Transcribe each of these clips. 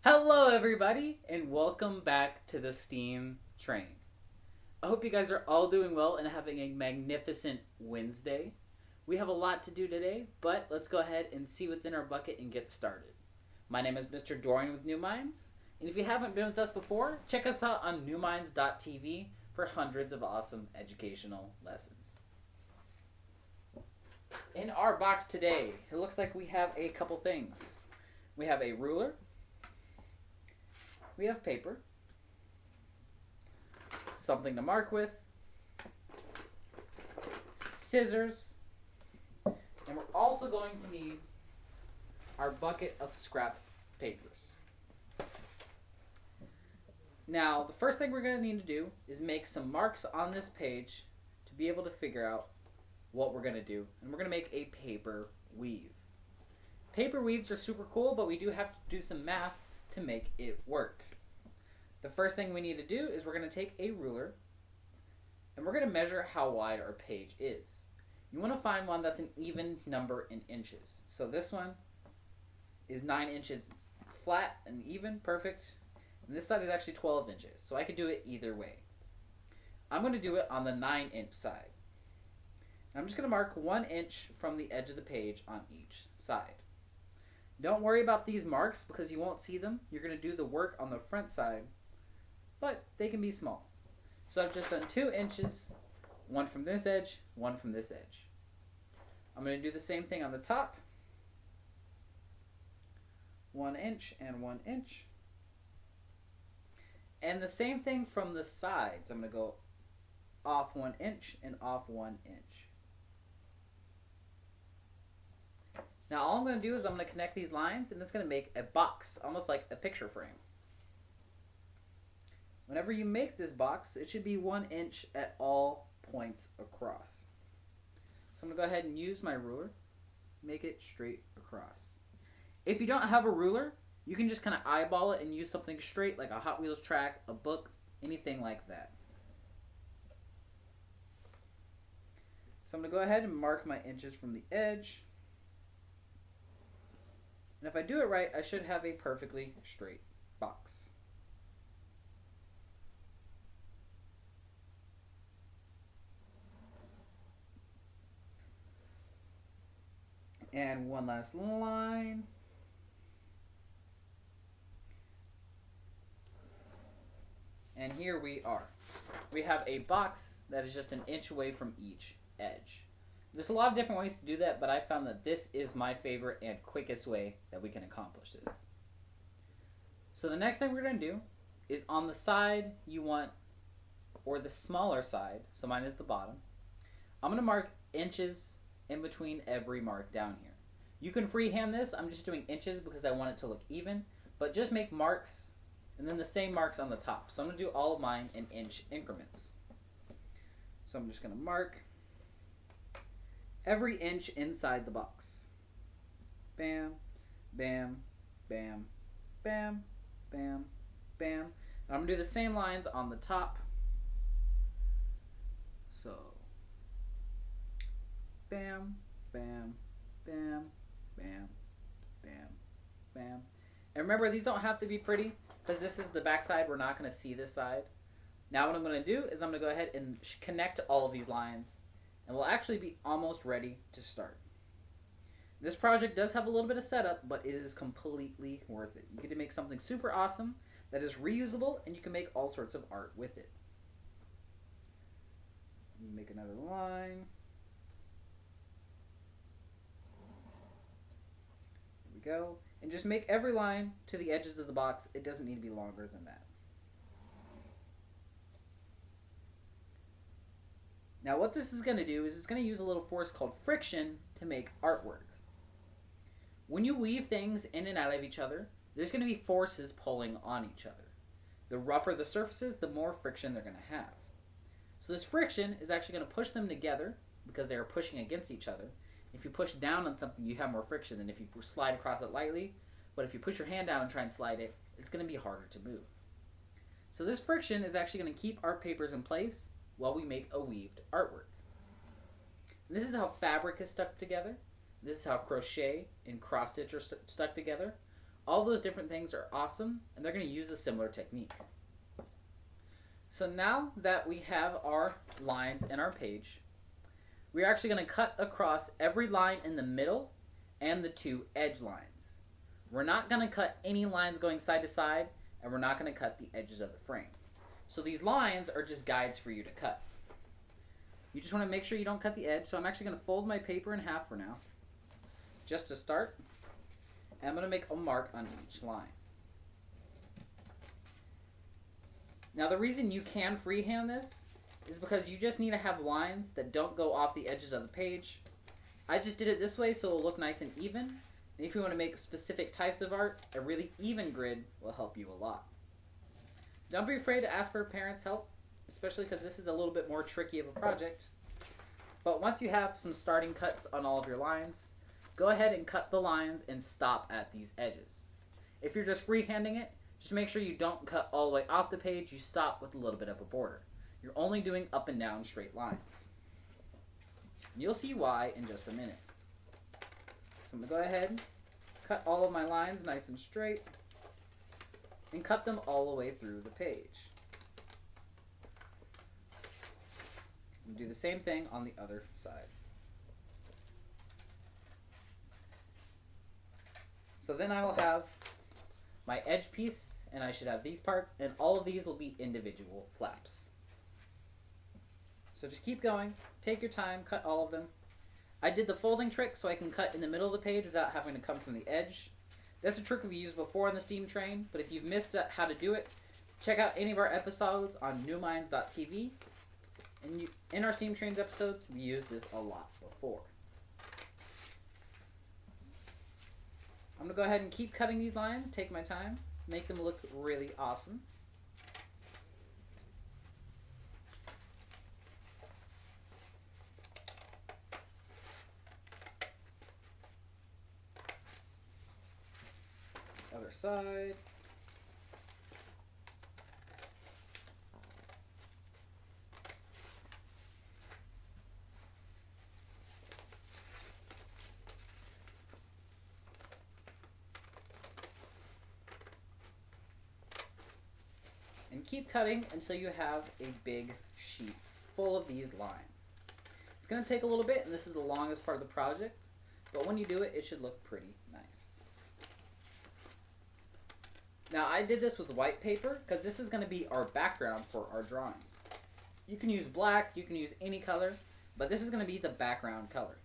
Hello, everybody, and welcome back to the STEAM train. I hope you guys are all doing well and having a magnificent Wednesday. We have a lot to do today, but let's go ahead and see what's in our bucket and get started. My name is Mr. Dorian with New Minds, and if you haven't been with us before, check us out on newminds.tv for hundreds of awesome educational lessons. In our box today, it looks like we have a couple things. We have a ruler. We have paper, something to mark with, scissors, and we're also going to need our bucket of scrap papers. Now, the first thing we're going to need to do is make some marks on this page to be able to figure out what we're going to do, and we're going to make a paper weave. Paper weaves are super cool, but we do have to do some math to make it work. The first thing we need to do is we're going to take a ruler and we're going to measure how wide our page is. You want to find one that's an even number in inches. So this one is 9 inches flat and even, perfect. And this side is actually 12 inches, so I could do it either way. I'm going to do it on the 9-inch side. I'm just going to mark 1 inch from the edge of the page on each side. Don't worry about these marks because you won't see them. You're going to do the work on the front side, but they can be small. So I've just done 2 inches, one from this edge, one from this edge. I'm going to do the same thing on the top. 1 inch and 1 inch. And the same thing from the sides. I'm going to go off 1 inch and off 1 inch. Now all I'm going to do is I'm going to connect these lines and it's going to make a box, almost like a picture frame. Whenever you make this box, it should be 1 inch at all points across. So I'm going to go ahead and use my ruler, make it straight across. If you don't have a ruler, you can just kind of eyeball it and use something straight like a Hot Wheels track, a book, anything like that. So I'm going to go ahead and mark my inches from the edge. And if I do it right, I should have a perfectly straight box. And one last line. And here we are. We have a box that is just 1 inch away from each edge. There's a lot of different ways to do that, but I found that this is my favorite and quickest way that we can accomplish this. So the next thing we're going to do is on the side you want, or the smaller side, so mine is the bottom, I'm going to mark inches in between every mark down here. You can freehand this. I'm just doing inches because I want it to look even, but just make marks and then the same marks on the top. So I'm going to do all of mine in inch increments. So I'm just going to mark every inch inside the box. Bam, bam, bam, bam, bam, bam. And I'm going to do the same lines on the top. So, bam, bam, bam, bam, bam, bam. And remember, these don't have to be pretty because this is the back side. We're not going to see this side. Now what I'm going to do is I'm going to go ahead and connect all of these lines. And we'll actually be almost ready to start. This project does have a little bit of setup, but it is completely worth it. You get to make something super awesome that is reusable, and you can make all sorts of art with it. Make another line. There we go. And just make every line to the edges of the box. It doesn't need to be longer than that. Now what this is going to do is it's going to use a little force called friction to make artwork. When you weave things in and out of each other, there's going to be forces pulling on each other. The rougher the surfaces, the more friction they're going to have. So this friction is actually going to push them together because they are pushing against each other. If you push down on something, you have more friction than if you slide across it lightly. But if you push your hand down and try and slide it, it's going to be harder to move. So this friction is actually going to keep our papers in place while we make a weaved artwork. And this is how fabric is stuck together. This is how crochet and cross stitch are stuck together. All those different things are awesome, and they're going to use a similar technique. So now that we have our lines in our page, we're actually going to cut across every line in the middle and the 2 edge lines. We're not going to cut any lines going side to side, and we're not going to cut the edges of the frame. So these lines are just guides for you to cut. You just want to make sure you don't cut the edge, so I'm actually going to fold my paper in half for now, just to start. And I'm going to make a mark on each line. Now the reason you can freehand this is because you just need to have lines that don't go off the edges of the page. I just did it this way so it'll look nice and even. And if you want to make specific types of art, a really even grid will help you a lot. Don't be afraid to ask for parents' help, especially because this is a little bit more tricky of a project. But once you have some starting cuts on all of your lines, go ahead and cut the lines and stop at these edges. If you're just freehanding it, just make sure you don't cut all the way off the page, you stop with a little bit of a border. You're only doing up and down straight lines. You'll see why in just a minute. So I'm going to go ahead and cut all of my lines nice and straight and cut them all the way through the page. And do the same thing on the other side. So then I will have my edge piece, and I should have these parts, and all of these will be individual flaps. So just keep going, take your time, cut all of them. I did the folding trick so I can cut in the middle of the page without having to come from the edge. That's a trick we've used before on the Steam Train, but if you've missed how to do it, check out any of our episodes on newminds.tv. And in our Steam Trains episodes, we use this a lot before. I'm going to go ahead and keep cutting these lines, take my time, make them look really awesome. Other side. And keep cutting until you have a big sheet full of these lines. It's going to take a little bit, and this is the longest part of the project, but when you do it, it should look pretty nice. Now I did this with white paper because this is going to be our background for our drawing. You can use black, you can use any color, but this is going to be the background color.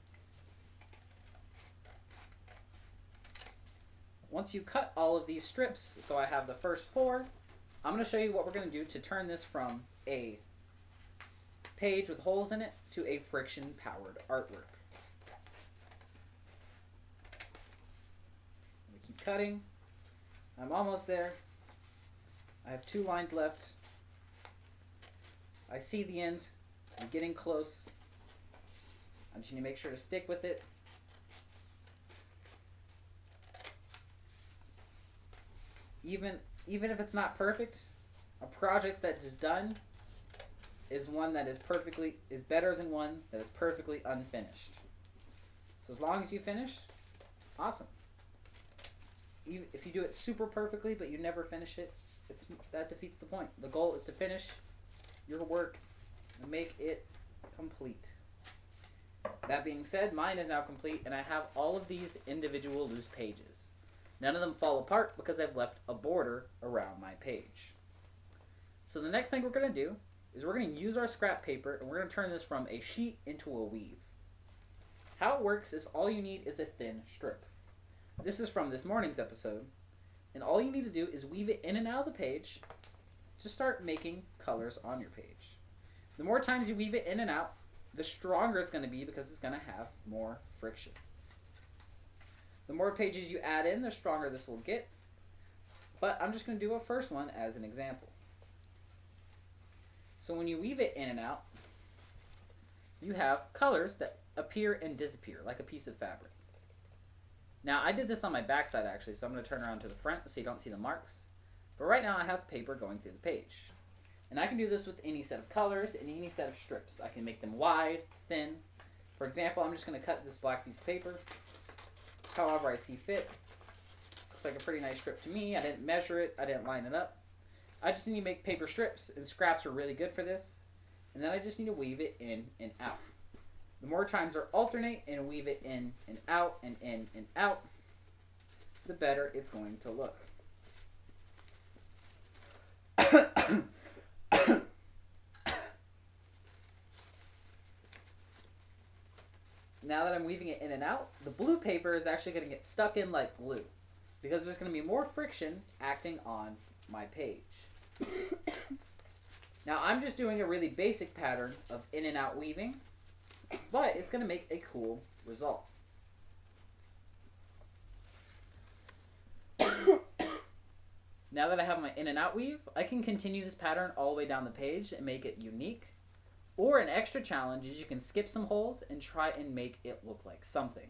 Once you cut all of these strips, so I have the first 4, I'm going to show you what we're going to do to turn this from a page with holes in it to a friction-powered artwork. We keep cutting. I'm almost there. I have 2 lines left. I see the end. I'm getting close. I just need to make sure to stick with it. Even if it's not perfect, a project that is done is one that is better than one that is perfectly unfinished. So as long as you finish, awesome. Even if you do it super perfectly but you never finish it, that defeats the point. The goal is to finish your work and make it complete. That being said, mine is now complete, and I have all of these individual loose pages. None of them fall apart because I've left a border around my page. So the next thing we're going to do is we're going to use our scrap paper, and we're going to turn this from a sheet into a weave. How it works is all you need is a thin strip. This is from this morning's episode, and all you need to do is weave it in and out of the page to start making colors on your page. The more times you weave it in and out, the stronger it's going to be because it's going to have more friction. The more pages you add in, the stronger this will get. But I'm just going to do a first one as an example. So when you weave it in and out, you have colors that appear and disappear like a piece of fabric. Now I did this on my backside actually, so I'm going to turn around to the front so you don't see the marks. But right now I have paper going through the page. And I can do this with any set of colors and any set of strips. I can make them wide, thin. For example, I'm just going to cut this black piece of paper however I see fit. This looks like a pretty nice strip to me. I didn't measure it. I didn't line it up. I just need to make paper strips, and scraps are really good for this. And then I just need to weave it in and out. The more times I alternate and weave it in and out and in and out, the better it's going to look. Now that I'm weaving it in and out, the blue paper is actually going to get stuck in like glue because there's going to be more friction acting on my page. Now I'm just doing a really basic pattern of in and out weaving, but it's going to make a cool result. Now that I have my in and out weave, I can continue this pattern all the way down the page and make it unique. Or an extra challenge is you can skip some holes and try and make it look like something.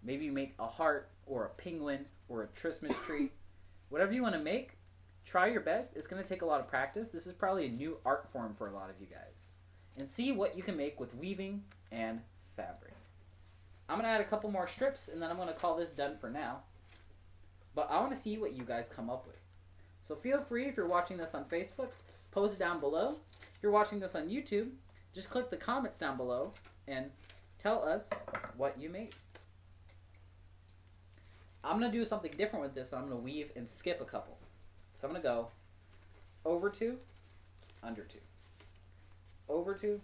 Maybe you make a heart or a penguin or a Christmas tree. Whatever you want to make, try your best. It's going to take a lot of practice. This is probably a new art form for a lot of you guys. And see what you can make with weaving and fabric. I'm going to add a couple more strips and then I'm going to call this done for now. But I want to see what you guys come up with. So feel free, if you're watching this on Facebook, post down below. If you're watching this on YouTube, just click the comments down below and tell us what you made. I'm going to do something different with this. So I'm going to weave and skip a couple. So I'm going to go over 2, under 2. Over 2,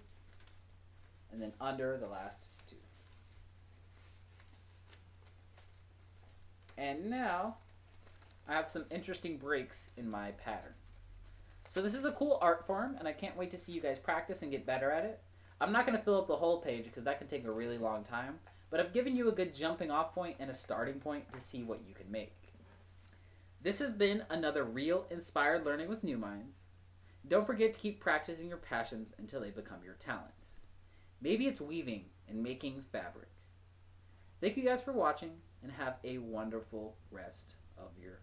and then under the last 2. And now I have some interesting breaks in my pattern. So this is a cool art form, and I can't wait to see you guys practice and get better at it. I'm not going to fill up the whole page because that can take a really long time, but I've given you a good jumping off point and a starting point to see what you can make. This has been another Real Inspired Learning with New Minds. Don't forget to keep practicing your passions until they become your talents. Maybe it's weaving and making fabric. Thank you guys for watching, and have a wonderful rest of your